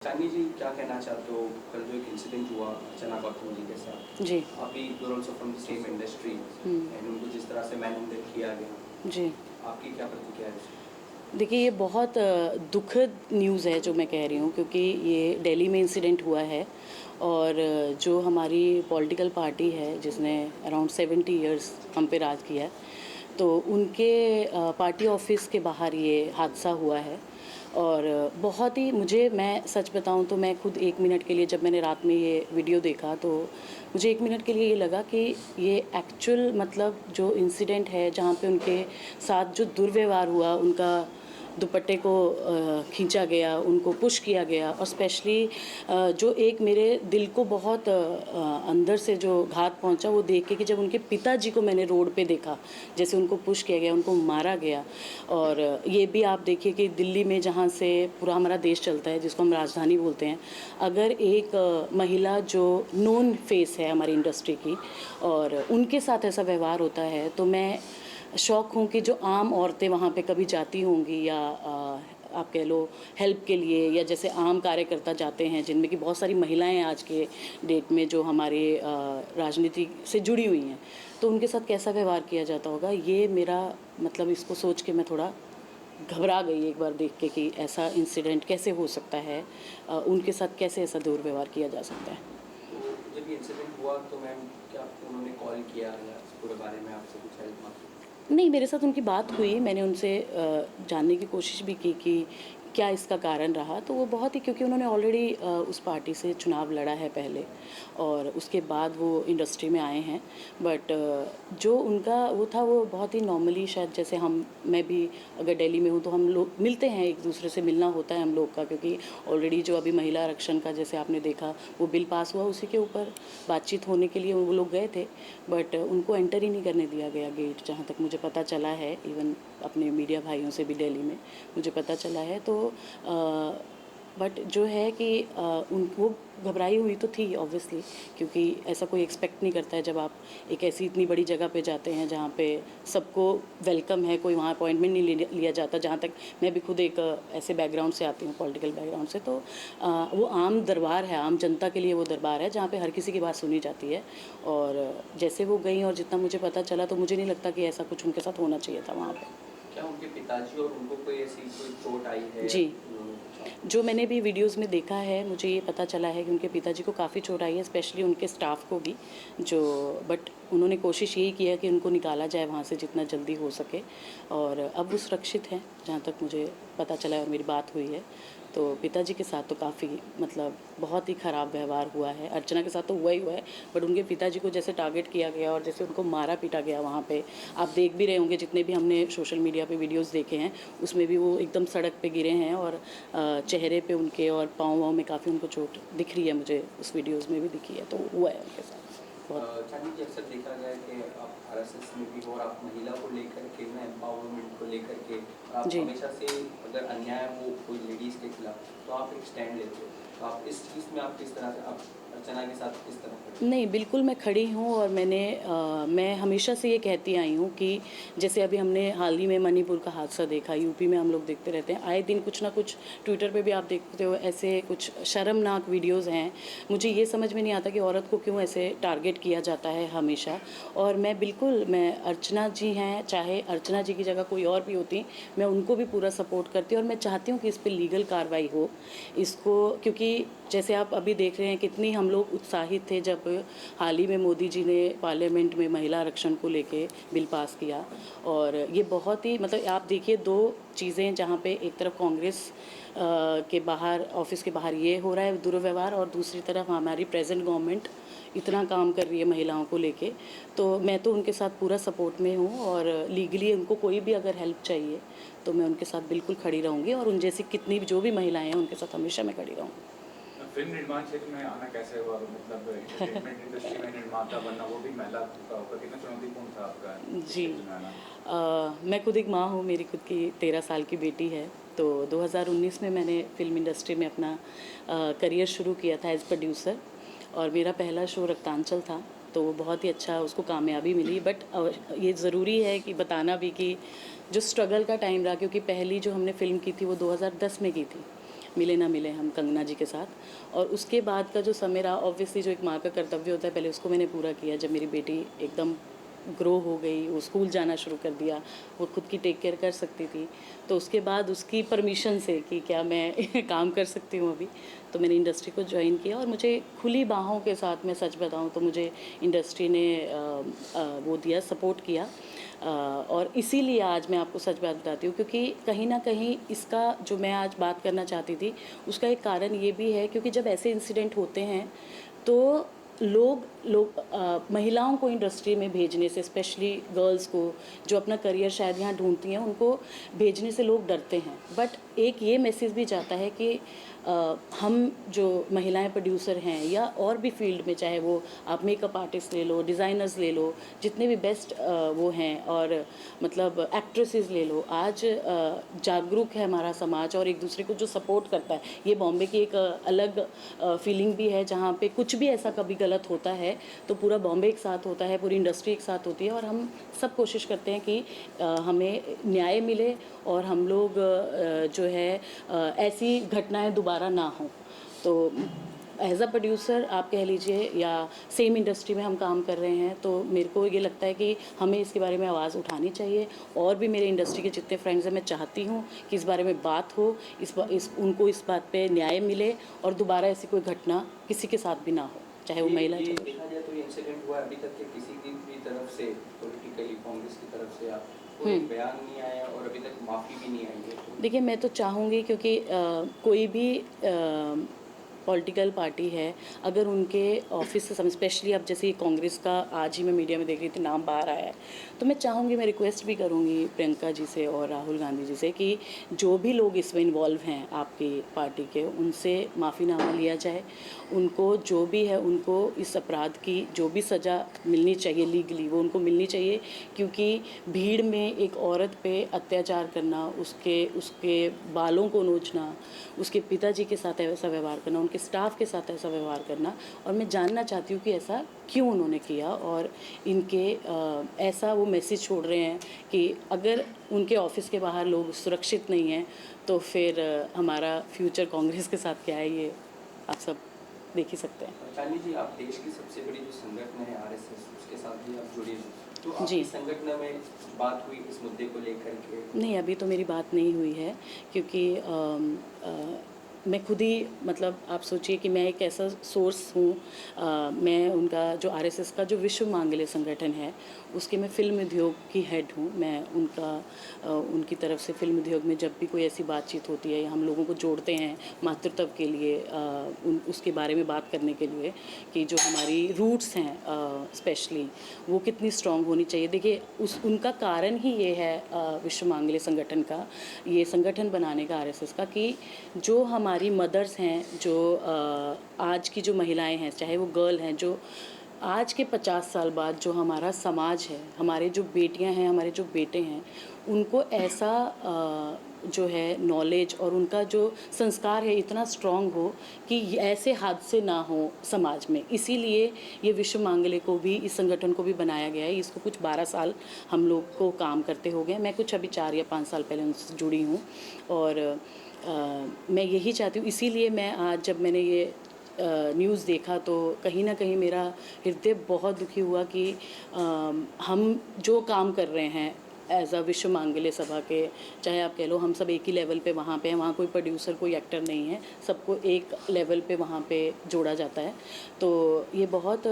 चांदनी जी, क्या कहना चाहते हो? कल जो एक इंसिडेंट हुआ अर्चना गौतम जी के साथ, जी। आप भी you are also from the same industry and उनको जिस तरह से मैनिपुलेट किया गया, जी। आपकी क्या प्रतिक्रिया है? देखिए, ये बहुत दुखद न्यूज़ है जो मैं कह रही हूँ, क्योंकि ये दिल्ली में इंसिडेंट हुआ है और जो हमारी पॉलिटिकल पार्टी है जिसने अराउंड 70 इयर्स हम पे राज किया है, तो उनके पार्टी ऑफिस के बाहर ये हादसा हुआ है। और बहुत ही मैं सच बताऊं तो मैं खुद 1 मिनट के लिए, जब मैंने रात में ये वीडियो देखा, तो मुझे 1 मिनट के लिए ये लगा कि ये एक्चुअल मतलब जो इंसिडेंट है जहाँ पे उनके साथ जो दुर्व्यवहार हुआ, उनका दुपट्टे को खींचा गया, उनको पुश किया गया, और स्पेशली जो एक मेरे दिल को बहुत अंदर से जो घात पहुंचा वो देख के कि जब उनके पिताजी को मैंने रोड पे देखा, जैसे उनको पुश किया गया, उनको मारा गया। और ये भी आप देखिए कि दिल्ली में जहाँ से पूरा हमारा देश चलता है, जिसको हम राजधानी बोलते हैं, अगर एक महिला जो नोन फेस है हमारी इंडस्ट्री की और उनके साथ ऐसा व्यवहार होता है, तो मैं शौक हूँ कि जो आम औरतें वहाँ पे कभी जाती होंगी या आप कह लो हेल्प के लिए, या जैसे आम कार्यकर्ता जाते हैं जिनमें कि बहुत सारी महिलाएं हैं आज के डेट में जो हमारे राजनीति से जुड़ी हुई हैं, तो उनके साथ कैसा व्यवहार किया जाता होगा, ये मेरा मतलब इसको सोच के मैं थोड़ा घबरा गई एक बार देख के कि ऐसा इंसिडेंट कैसे हो सकता है, उनके साथ कैसे ऐसा दुर्व्यवहार किया जा सकता है। तो जब ये इंसिडेंट हुआ तो मैम, क्या आपको उन्होंने कॉल किया या इस पूरे बारे में आपसे कुछ हेल्प मांगी? नहीं, मेरे साथ उनकी बात हुई, मैंने उनसे जानने की कोशिश भी की कि क्या इसका कारण रहा, तो वो बहुत ही, क्योंकि उन्होंने ऑलरेडी उस पार्टी से चुनाव लड़ा है पहले और उसके बाद वो इंडस्ट्री में आए हैं। बट जो उनका वो था, वो बहुत ही नॉर्मली, शायद जैसे मैं भी अगर दिल्ली में हूँ तो हम लोग मिलते हैं, एक दूसरे से मिलना होता है हम लोग का, क्योंकि ऑलरेडी जो अभी महिला आरक्षण का जैसे आपने देखा वो बिल पास हुआ, उसी के ऊपर बातचीत होने के लिए वो लोग गए थे। बट उनको एंटर ही नहीं करने दिया गया गेट, जहाँ तक मुझे पता चला है। इवन अपने मीडिया भाइयों से भी दिल्ली में मुझे पता चला है। तो बट जो है कि वो घबराई हुई तो थी ऑब्वियसली, क्योंकि ऐसा कोई एक्सपेक्ट नहीं करता है जब आप एक ऐसी इतनी बड़ी जगह पे जाते हैं जहाँ पे सबको वेलकम है, कोई वहाँ अपॉइंटमेंट नहीं लिया जाता। जहाँ तक मैं भी खुद एक ऐसे बैकग्राउंड से आती हूँ, पॉलिटिकल बैकग्राउंड से, तो वो आम दरबार है, आम जनता के लिए वो दरबार है जहाँ पे हर किसी की बात सुनी जाती है। और जैसे वो गई और जितना मुझे पता चला, तो मुझे नहीं लगता कि ऐसा कुछ उनके साथ होना चाहिए था वहाँ पे। क्या उनके पिताजी और उनको कोई ऐसी कोई चोट आई है या जी, उन्होंने कुछ जो मैंने भी वीडियोस में देखा है, मुझे ये पता चला है कि उनके पिताजी को काफ़ी चोट आई है, स्पेशली उनके स्टाफ को भी, जो बट उन्होंने कोशिश यही की है कि उनको निकाला जाए वहाँ से जितना जल्दी हो सके, और अब वो सुरक्षित हैं जहाँ तक मुझे पता चला है और मेरी बात हुई है। तो पिताजी के साथ तो काफ़ी मतलब बहुत ही ख़राब व्यवहार हुआ है। अर्चना के साथ तो हुआ ही हुआ है, बट उनके पिताजी को जैसे टारगेट किया गया और जैसे उनको मारा पीटा गया वहाँ पे, आप देख भी रहे होंगे, जितने भी हमने सोशल मीडिया पे वीडियोस देखे हैं उसमें भी वो एकदम सड़क पे गिरे हैं, और चेहरे पे उनके और पाँव वाँव में काफ़ी उनको चोट दिख रही है, मुझे उस वीडियोज़ में भी दिखी है। तो हुआ है उनके साथ बहुत। चांदनी जी, अक्सर देखा गया है कि आप आरएसएस में भी हो और आप महिला को लेकर के ना, एम्पावरमेंट को लेकर के आप जी। हमेशा से, अगर अन्याय हो कोई लेडीज़ के खिलाफ तो आप एक स्टैंड लेते हो। तो आप इस चीज़ में आप किस तरह से, आप अर्चना के साथ किस तरह खड़े नहीं, बिल्कुल मैं खड़ी हूँ, और मैं हमेशा से ये कहती आई हूँ कि जैसे अभी हमने हाल ही में मणिपुर का हादसा देखा, यूपी में हम लोग देखते रहते हैं, आए दिन कुछ ना कुछ ट्विटर पे भी आप देखते हो, ऐसे कुछ शर्मनाक वीडियोज़ हैं। मुझे ये समझ में नहीं आता कि औरत को क्यों ऐसे टारगेट किया जाता है हमेशा। और मैं अर्चना जी हैं, चाहे अर्चना जी की जगह कोई और भी होती, मैं उनको भी पूरा सपोर्ट करती हूँ, और मैं चाहती हूँ कि इस पर लीगल कार्रवाई हो इसको, क्योंकि जैसे आप अभी देख रहे हैं कितनी हम लोग उत्साहित थे जब हाल ही में मोदी जी ने पार्लियामेंट में महिला आरक्षण को लेके बिल पास किया। और ये बहुत ही मतलब आप देखिए, दो चीज़ें जहाँ पे एक तरफ कांग्रेस के बाहर, ऑफिस के बाहर ये हो रहा है दुर्व्यवहार, और दूसरी तरफ हमारी प्रेजेंट गवर्नमेंट इतना काम कर रही है महिलाओं को लेके। तो मैं तो उनके साथ पूरा सपोर्ट में हूँ, और लीगली उनको कोई भी अगर हेल्प चाहिए तो मैं उनके साथ बिल्कुल खड़ी रहूँगी, और उन जैसी कितनी जो भी महिलाएं हैं उनके साथ हमेशा मैं खड़ी रहूँगी। फिल्म निर्माण क्षेत्र में आना कैसे हुआ, मतलब एंटरटेनमेंट इंडस्ट्री में निर्माता बनना, वो भी महिला का होकर कितना चुनौतीपूर्ण था आपका इस जी, क्षेत्र में आना? मैं खुद एक माँ हूँ, मेरी खुद की 13 साल की बेटी है। तो 2019 में मैंने फ़िल्म इंडस्ट्री में अपना करियर शुरू किया था एज़ प्रोड्यूसर, और मेरा पहला शो रक्तांचल था, तो वो बहुत ही अच्छा उसको कामयाबी मिली। बट ये ज़रूरी है कि बताना भी कि जो स्ट्रगल का टाइम रहा, क्योंकि पहली जो हमने फ़िल्म की थी वो 2010 में की थी, मिले ना मिले हम कंगना जी के साथ। और उसके बाद का जो समय रहा, ऑब्वियसली जो एक माँ का कर्तव्य होता है पहले उसको मैंने पूरा किया। जब मेरी बेटी एकदम ग्रो हो गई, वो स्कूल जाना शुरू कर दिया, वो खुद की टेक केयर कर सकती थी, तो उसके बाद उसकी परमिशन से कि क्या मैं काम कर सकती हूँ अभी, तो मैंने इंडस्ट्री को ज्वाइन किया। और मुझे खुली बाहों के साथ, मैं सच बताऊँ तो मुझे इंडस्ट्री ने वो दिया, सपोर्ट किया। और इसीलिए आज मैं आपको सच बात बताती हूँ, क्योंकि कहीं ना कहीं इसका जो मैं आज बात करना चाहती थी उसका एक कारण ये भी है, क्योंकि जब ऐसे इंसिडेंट होते हैं तो लोग महिलाओं को इंडस्ट्री में भेजने से, स्पेशली गर्ल्स को जो अपना करियर शायद यहाँ ढूंढती हैं, उनको भेजने से लोग डरते हैं। बट एक ये मैसेज भी जाता है कि हम जो महिलाएं प्रोड्यूसर हैं या और भी फील्ड में, चाहे वो आप मेकअप आर्टिस्ट ले लो, डिज़ाइनर्स ले लो, जितने भी बेस्ट वो हैं, और मतलब एक्ट्रेसेस ले लो, आज जागरूक है हमारा समाज और एक दूसरे को जो सपोर्ट करता है। ये बॉम्बे की एक अलग फीलिंग भी है, जहाँ पे कुछ भी ऐसा कभी गलत होता है तो पूरा बॉम्बे एक साथ होता है, पूरी इंडस्ट्री एक साथ होती है, और हम सब कोशिश करते हैं कि हमें न्याय मिले और हम लोग जो है ऐसी घटनाएं दोबारा ना हो। तो एज अ प्रोड्यूसर आप कह लीजिए, या सेम इंडस्ट्री में हम काम कर रहे हैं, तो मेरे को ये लगता है कि हमें इसके बारे में आवाज़ उठानी चाहिए। और भी मेरे इंडस्ट्री के जितने फ्रेंड्स हैं, मैं चाहती हूँ कि इस बारे में बात हो, उनको इस बात पे न्याय मिले और दोबारा ऐसी कोई घटना किसी के साथ भी ना हो, चाहे वो महिला ये चाहे। देखा जाए तो ये इंसिडेंट हुआ अभी तक के किसी की भी तरफ से, पॉलिटिकली कांग्रेस की तरफ से आप कोई बयान नहीं आया और अभी तक माफ़ी भी नहीं आई है। देखिए, मैं तो चाहूँगी, क्योंकि कोई भी पॉलिटिकल पार्टी है, अगर उनके ऑफिस से स्पेशली अब जैसे कांग्रेस का आज ही मैं मीडिया में देख रही थी, नाम बाहर आया है, तो मैं चाहूँगी, मैं रिक्वेस्ट भी करूँगी प्रियंका जी से और राहुल गांधी जी से कि जो भी लोग इसमें इन्वॉल्व हैं आपकी पार्टी के, उनसे माफ़ीनामा लिया जाए। उनको जो भी है, उनको इस अपराध की जो भी सज़ा मिलनी चाहिए लीगली, वो उनको मिलनी चाहिए। क्योंकि भीड़ में एक औरत पे अत्याचार करना, उसके उसके बालों को नोचना, उसके पिताजी के साथ ऐसा व्यवहार करना, उनके स्टाफ के साथ ऐसा व्यवहार करना, और मैं जानना चाहती हूँ कि ऐसा क्यों उन्होंने किया। और इनके ऐसा वो मैसेज छोड़ रहे हैं कि अगर उनके ऑफिस के बाहर लोग सुरक्षित नहीं हैं, तो फिर हमारा फ्यूचर कांग्रेस के साथ क्या है, ये आप सब देख ही सकते हैं। चांदी जी, आप देश की सबसे बड़ी जो संगठन है आरएसएस, उसके साथ भी आप जुड़ी हुई, तो आपकी जी। संगठन में बात हुई इस मुद्दे को लेकर के? नहीं, अभी तो मेरी बात नहीं हुई है, क्योंकि मैं खुद ही, मतलब आप सोचिए कि मैं एक ऐसा सोर्स हूँ, मैं उनका जो आरएसएस का जो विश्व मांगल्य संगठन है, उसके मैं फिल्म उद्योग की हेड हूँ। मैं उनकी तरफ से फिल्म उद्योग में जब भी कोई ऐसी बातचीत होती है, हम लोगों को जोड़ते हैं मातृत्व के लिए, उसके बारे में बात करने के लिए कि जो हमारी रूट्स हैं स्पेशली वो कितनी स्ट्रांग होनी चाहिए। देखिए, उनका कारण ही ये है, विश्व मांगल्य संगठन का, ये संगठन बनाने का आरएसएस का, कि जो हमारी मदर्स हैं, जो आज की जो महिलाएं हैं, चाहे वो गर्ल हैं, जो आज के 50 साल बाद जो हमारा समाज है, हमारे जो बेटियां हैं, हमारे जो बेटे हैं, उनको ऐसा जो है नॉलेज और उनका जो संस्कार है इतना स्ट्रांग हो कि ऐसे हादसे ना हो समाज में। इसीलिए ये विश्व मांगल्य को भी, इस संगठन को भी बनाया गया है। इसको कुछ 12 साल हम लोग को काम करते हो गए। मैं कुछ अभी 4 या 5 साल पहले उनसे जुड़ी हूँ, और मैं यही चाहती हूँ। इसीलिए मैं आज जब मैंने ये न्यूज़ देखा तो कहीं ना कहीं मेरा हृदय बहुत दुखी हुआ कि हम जो काम कर रहे हैं एज अ विश्व मांगल्य सभा के, चाहे आप कह लो हम सब एक ही लेवल पे वहाँ पे हैं, वहाँ कोई प्रोड्यूसर कोई एक्टर नहीं है, सबको एक लेवल पे वहाँ पे जोड़ा जाता है। तो ये बहुत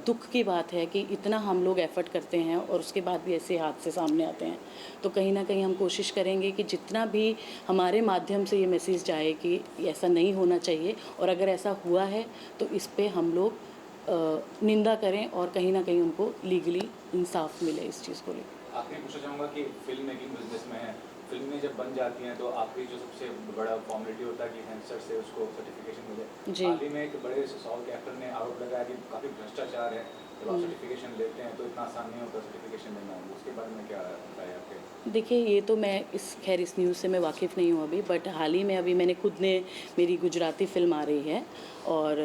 दुख की बात है कि इतना हम लोग एफर्ट करते हैं और उसके बाद भी ऐसे हादसे सामने आते हैं। तो कहीं ना कहीं हम कोशिश करेंगे कि जितना भी हमारे माध्यम से ये मैसेज जाए कि ऐसा नहीं होना चाहिए, और अगर ऐसा हुआ है तो इस पर हम लोग निंदा करें और कहीं ना कहीं उनको लीगली इंसाफ मिले इस चीज़ को लेकर। आपने पूछना चाहूँगा कि फिल्म मेकिंग बिजनेस में है, फिल्में जब बन जाती हैं तो आपकी जो सबसे बड़ा फॉर्मेलिटी होता है कि सेंसर से उसको सर्टिफिकेशन मिले। जी। हाल ही में एक बड़े साउथ के एक्टर ने आरोप लगाया कि काफ़ी भ्रष्टाचार है जब आप सर्टिफिकेशन लेते हैं तो इतना आसान नहीं होता सर्टिफिकेशन लेना, उसके बारे में क्या राय है आपके? देखिए, ये तो मैं इस न्यूज़ से मैं वाकिफ़ नहीं हूँ अभी, बट हाल ही में अभी मैंने खुद ने, मेरी गुजराती फ़िल्म आ रही है और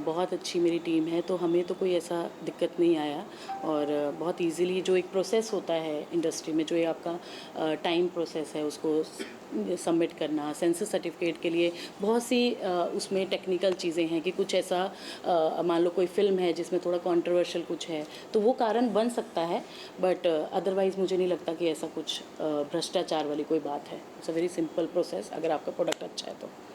बहुत अच्छी मेरी टीम है, तो हमें तो कोई ऐसा दिक्कत नहीं आया और बहुत इजीली जो एक प्रोसेस होता है इंडस्ट्री में, जो ये आपका टाइम प्रोसेस है उसको सबमिट करना, सेंसस सर्टिफिकेट के लिए बहुत सी उसमें टेक्निकल चीज़ें हैं कि कुछ ऐसा मान लो कोई फ़िल्म है जिसमें थोड़ा कंट्रोवर्शियल कुछ है तो वो कारण बन सकता है, बट अदरवाइज़ मुझे नहीं लगता कि ऐसा कुछ भ्रष्टाचार वाली कोई बात है। It's a very simple process अगर आपका प्रोडक्ट अच्छा है तो।